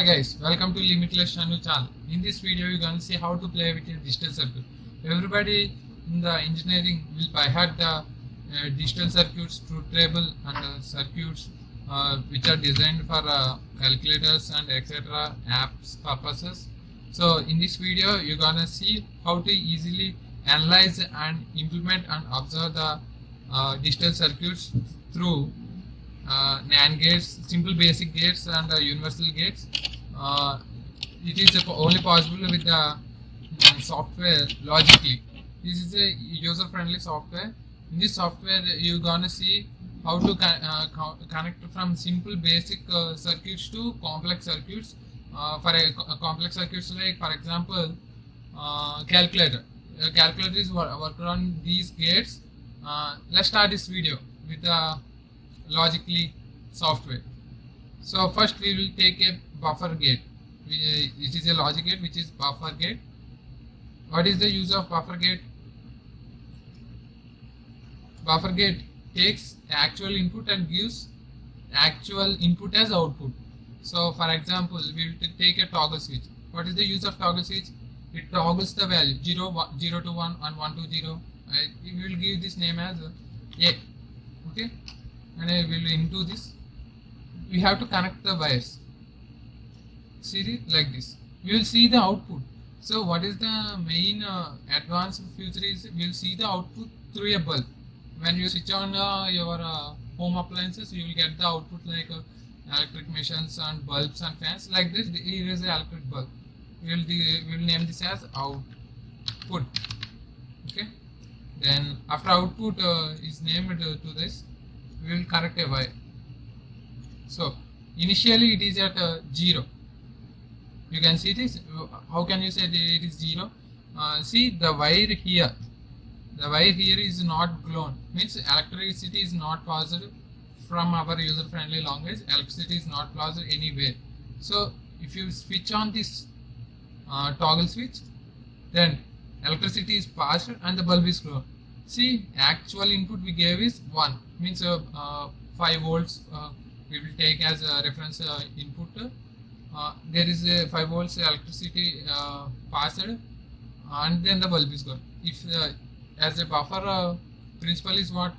Hi guys, welcome to Limitless Channel. In this video, you're going to see how to play with a digital circuit. Everybody in the engineering will by heart the digital circuits, truth table, and circuits which are designed for calculators and etc. apps purposes. So in this video, you're gonna see how to easily analyze and implement and observe the digital circuits through NAND gates, simple basic gates and universal gates. It is only possible with the software logically. This is a user-friendly software. In this software, you're gonna see how to connect from simple basic circuits to complex circuits. For a complex circuits, like for example, calculator. Calculator is worked on these gates. Let's start this video with the logically software. So first we will take a buffer gate, which is a logic gate, which is buffer gate. What is the use of buffer gate? Buffer gate takes actual input and gives actual input as output. So for example, we will take a toggle switch. What is the use of toggle switch? It toggles the value 0 to 1 and 1 to 0. We will give this name as A. Okay, and I will into this. We have to connect the wires. See like this. We will see the output. So what is the main advanced feature is we will see the output through a bulb. When you switch on your home appliances, you will get the output like electric machines and bulbs and fans. Like this, here is the electric bulb. We will name this as output. Okay. Then after output is named to this, we will connect a wire. So initially it is at 0. You can see this. How can you say that it is 0? See the wire here. The wire here is not grown. Means electricity is not passed from our user-friendly language. Electricity is not passed anywhere. So if you switch on this toggle switch, then electricity is passed and the bulb is grown. See, actual input we gave is 1. Means 5 volts. We will take as a reference input. There is a 5 volts electricity passed, and then the bulb is gone. If as a buffer principle is what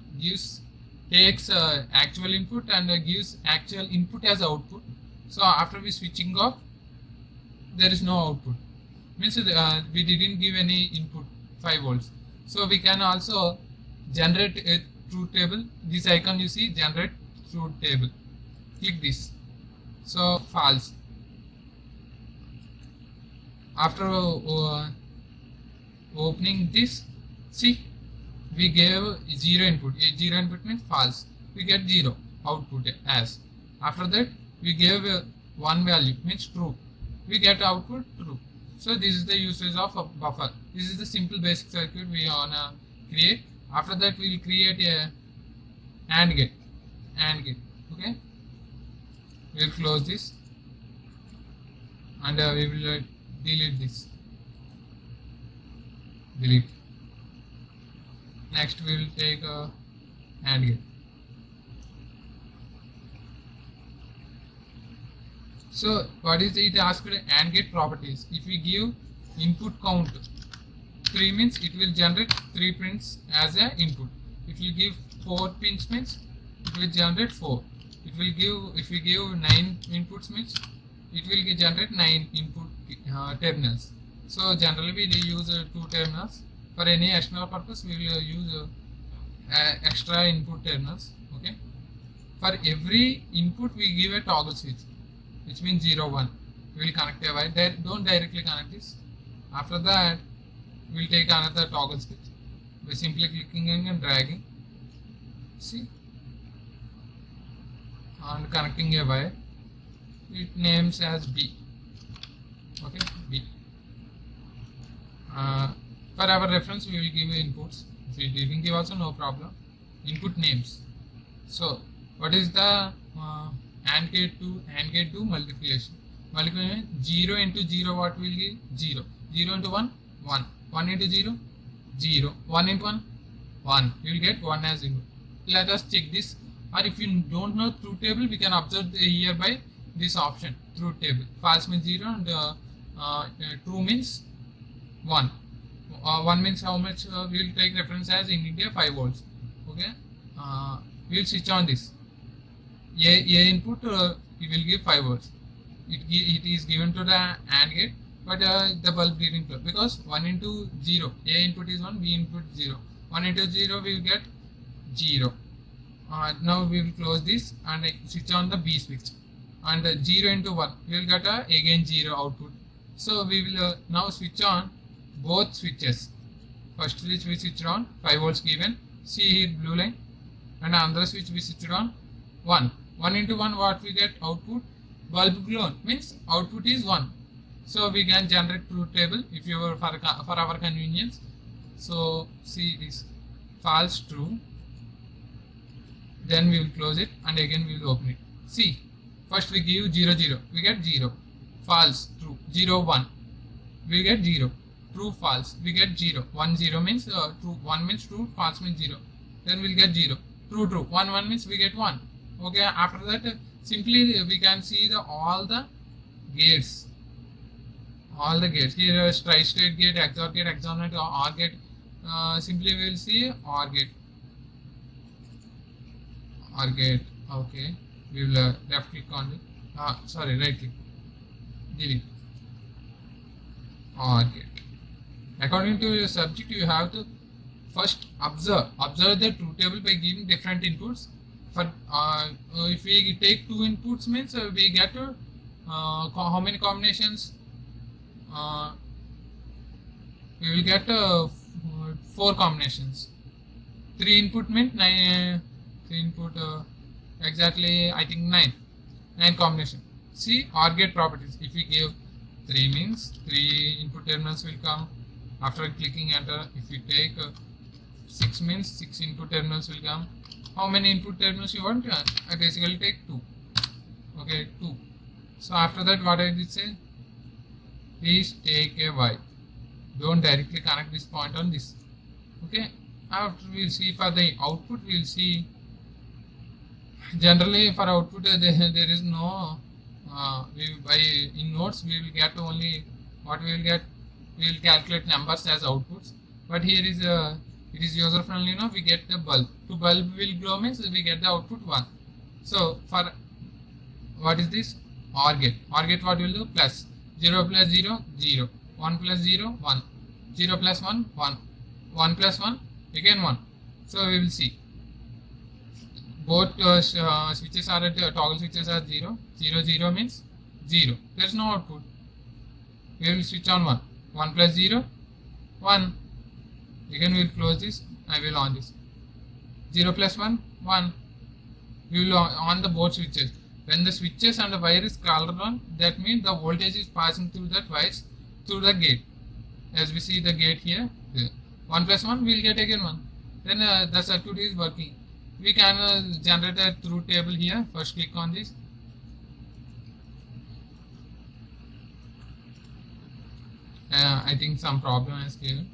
takes actual input and gives actual input as output. So after we switching off, there is no output. Means we didn't give any input 5 volts. So we can also generate a truth table. This icon you see, generate truth table. Click this. So false. After opening this, see, we gave 0 input. 0 input means false. We get 0 output as. After that, we gave 1 value means true. We get output true. So this is the usage of a buffer. This is the simple basic circuit we wanna create. After that, we will create a AND gate. AND gate. Okay. We will close this and we will delete this. Delete. Next, we will take a AND gate. So what is it asked AND gate properties? If we give input count 3 means it will generate 3 pins as an input. If you give 4 pins means it will generate 4. It will give, if we give 9 inputs means it will generate 9 input terminals. So generally we use 2 terminals. For any external purpose we will use extra input terminals. Okay. For every input we give a toggle switch, which means 0 1. We will connect a wire. Don't directly connect this. After that, we will take another toggle switch by simply clicking and dragging. See, and connecting a wire. It names as B. Okay, B. For our reference, we will give inputs. If we didn't give also, no problem. Input names. So, what is the AND gate to multiplication? Multiplication 0 into 0, what will give? 0. 0 into 1, 1. 1 into 0, 0. 1 into 1, 1. You will get 1 as input. Let us check this. Or if you don't know truth table, we can observe here by this option. truth table. False means 0 and true means 1. 1 means how much we will take reference as in India 5 volts. Okay, we will switch on this. A input it will give 5 volts. It is given to the AND gate, but the bulb didn't glow because 1 into 0. A input is 1, B input 0. 1 into 0 we will get 0. Now we will close this and switch on the B switch, and 0 into 1 we will get again 0 output. So we will now switch on both switches. First switch we switched on 5 volts given, see here blue line, and another switch we switched on 1. 1 into 1 what we get output, bulb glown means output is 1. So we can generate truth table if you were for our convenience. So see this false true, then we will close it and again we will open it. See, first we give 0 0, we get 0. False true, 0 1, we get 0. True false, we get 0. 1 0 means true, 1 means true, false means 0. Then we'll get 0. True true, 1 1 means we get 1. Okay, after that simply we can see all the gates. All the gates here, tri-state gate, XOR gate, XOR gate, OR gate. Simply we will see OR gate. OR gate. Okay, we will left click on it. Sorry, right click. Delete. OR gate. According to your subject, you have to first observe the truth table by giving different inputs. For if we take 2 inputs means we get how many combinations? We will get 4 combinations. 3 input means 9. 3 input exactly I think 9 combination. See OR gate properties. If we give 3 means 3 input terminals will come after clicking enter. If we take 6 means 6 input terminals will come. How many input terminals you want? I basically take 2. Okay, 2. So after that what I did say, please take a Y. Don't directly connect this point on this. Okay, after we will see for the output, we will see generally for output there is no in notes we will get only what we will get. We will calculate numbers as outputs, but here is it is user friendly. Now we get the bulb. To bulb will glow means we get the output 1. So for what is this? OR gate. OR gate what will do? Plus 0 plus 0 0, 1 plus 0 1, 0 plus 1 1, 1 plus 1 again 1. So we will see both switches are at toggle switches are 0 0 0 means 0. There is no output. We will switch on 1. 1 plus 0 1. Again we will close this. I will on this. 0 plus 1 1. We will on the both switches. When the switches and the wire is colored on, that means the voltage is passing through that wires through the gate. As we see the gate here, 1 plus 1 we will get again 1. Then the circuit is working. We can generate a truth table here. First click on this. I think some problem is given.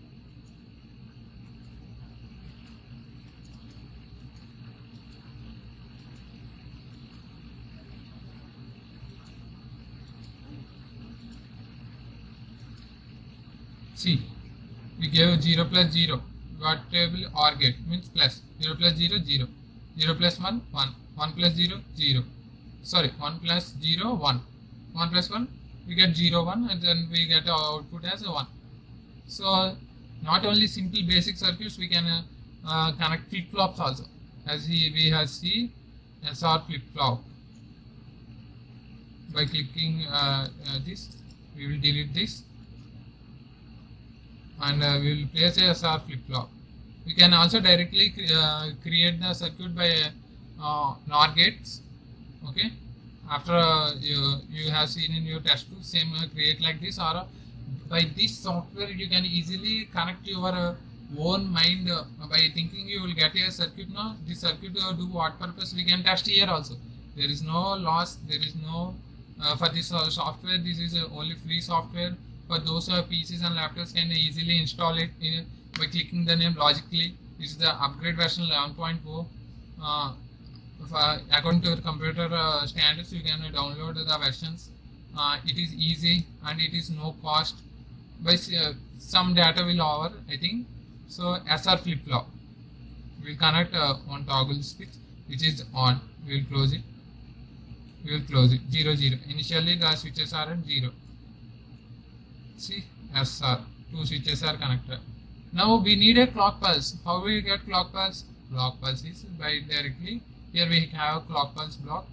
See, we gave 0 plus 0. Got table OR gate means plus 0 plus 0 0, 0 plus 1 1, 1 plus 0 0. Sorry, 1 plus 0 1, 1 plus 1 we get 0 1 and then we get our output as a 1. So not only simple basic circuits, we can connect flip flops also. As we have seen SR flip flop. By clicking this, we will delete this. And we will place a SR flip flop. We can also directly create the circuit by NOR gates. Okay, after you have seen in your textbook, same create like this, or by this software you can easily connect your own mind by thinking you will get a circuit. Now this circuit do what purpose? We can test here also. There is no loss. There is no for this software. This is only free software. For those PCs and laptops can easily install it by clicking the name logically. This is the upgrade version 11.0. According to your computer standards, you can download the versions it is easy and it is no cost. By some data will over, I think. So SR flip flop, we'll connect one toggle switch which is on. We will close it. 0 0. Initially the switches are at 0. See, SR, two switches are connected. Now we need a clock pulse. How will we get clock pulse? Clock pulse is by directly here we have a clock pulse block.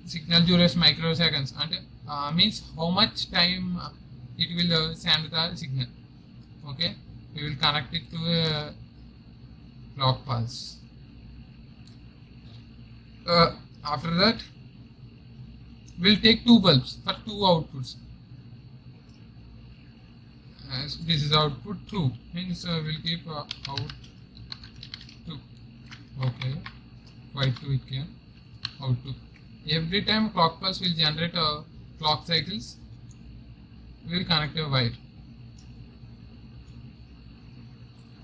Signal duration microseconds, and means how much time it will send the signal. Okay, we will connect it to a clock pulse. After that, we'll take two bulbs for two outputs. As this is output 2, means we'll keep out 2. Okay, why 2 it can out 2. Every time clock pulse will generate clock cycles, we will connect a wire.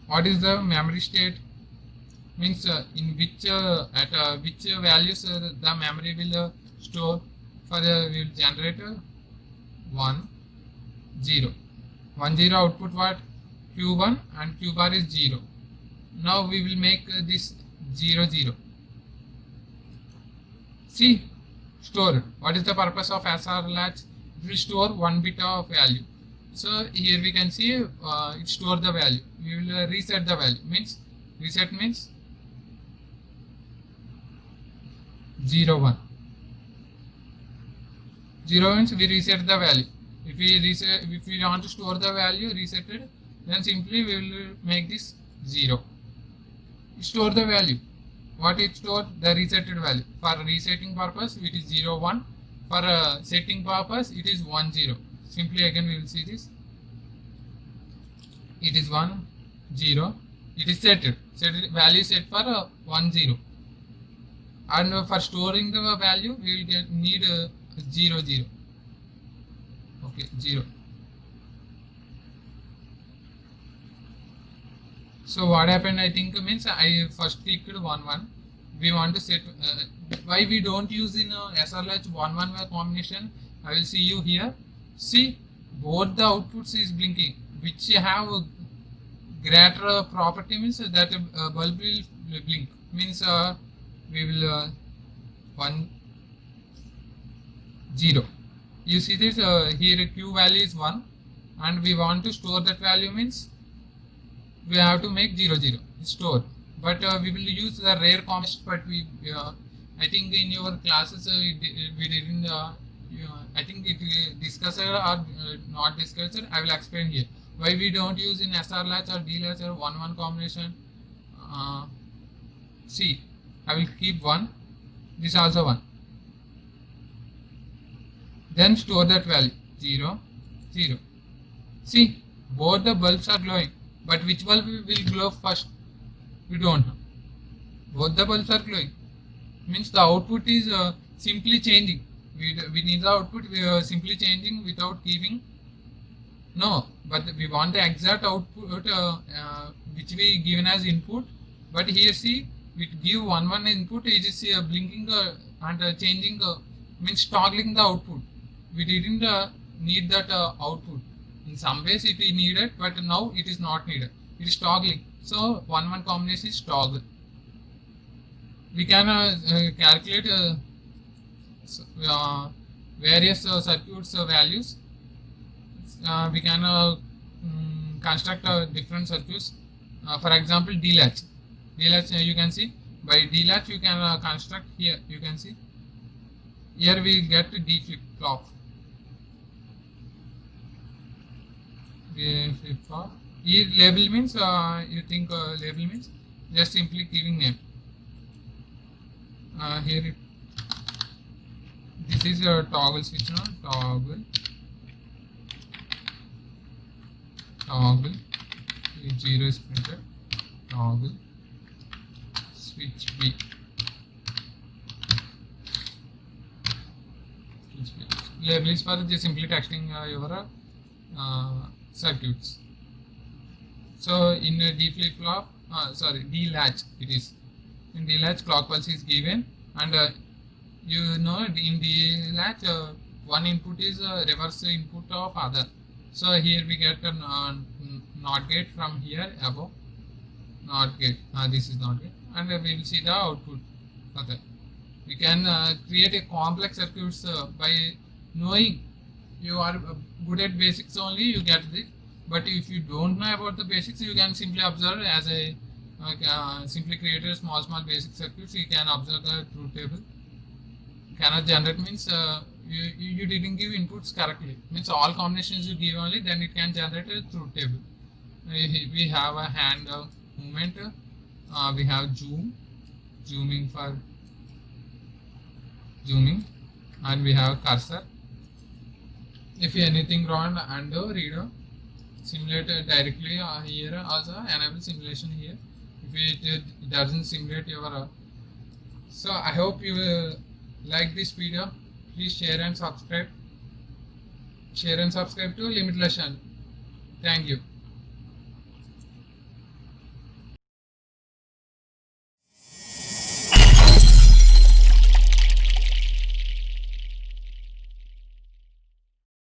What is the memory state? Means in which at which values the memory will store. For we will generate 1 0. 1 0 output what? Q1 and Q bar is 0. Now we will make this 0 0. See, store. What is the purpose of SR latch? It will store one bit of value. So here we can see it store the value. We will reset the value. Means reset means 0 1. 0 means we reset the value. If we want to store the value resetted, then simply we will make this 0. Store the value. What it stored? The resetted value. For resetting purpose it is 0 1. For setting purpose it is 1 0. Simply again we will see this. It is 1 0. It is set value set for 1 0. And for storing the value we will need 0 0. Okay, 0. So what happened, I think, means I first clicked 1 1. We want to set why we don't use in SR latch 1 1 combination. I will see you here. See, both the outputs is blinking, which have greater property, means that bulb will blink. Means we will 1 0. You see this here Q value is 1 and we want to store that value, means we have to make 0 0 store. But we will use the rare combination, but we I think in your classes we didn't I think it discussed or not discussed. I will explain here why we don't use in SR latch or D latch or 1 1 combination. See, I will keep 1, this also 1. Then store that value 0 0. See, both the bulbs are glowing, but which bulb will glow first? We don't know. Both the bulbs are glowing. Means the output is simply changing. We need the output simply changing without keeping. No, but we want the exact output which we given as input. But here see, we give 1 1 input. It is blinking and changing means toggling the output. We didn't need that output. In some ways it is needed, but now it is not needed. It is toggling. So 1 1 combination is toggle. We can calculate various circuits values. We can construct different circuits. For example, D latch. D latch you can see. By D latch you can construct here. You can see. Here we get D flip flop. Flip flop. Here label means you think label means just simply giving name. Here this is a toggle switch now. Toggle 0 is printed. Toggle switch B. Label is for just simply texting your circuits. So in D flip flop, D latch it is. In D latch clock pulse is given and you know in the latch one input is a reverse input of other. So here we get a NOT gate from here above, NOT gate, this is NOT gate, and we will see the output for that. We can create a complex circuits by knowing. You are good at basics only, you get this. But if you don't know about the basics, you can simply observe as a simply create a small basic circuits. You can observe the truth table. Cannot generate means you didn't give inputs correctly. Means all combinations you give only, then it can generate a truth table. We have a hand movement. We have zooming for zooming, and we have cursor. If anything wrong, undo, redo, simulate directly here. Also enable simulation here. If it doesn't simulate your so I hope you will like this video. Please share and subscribe to Limitless channel. Thank you.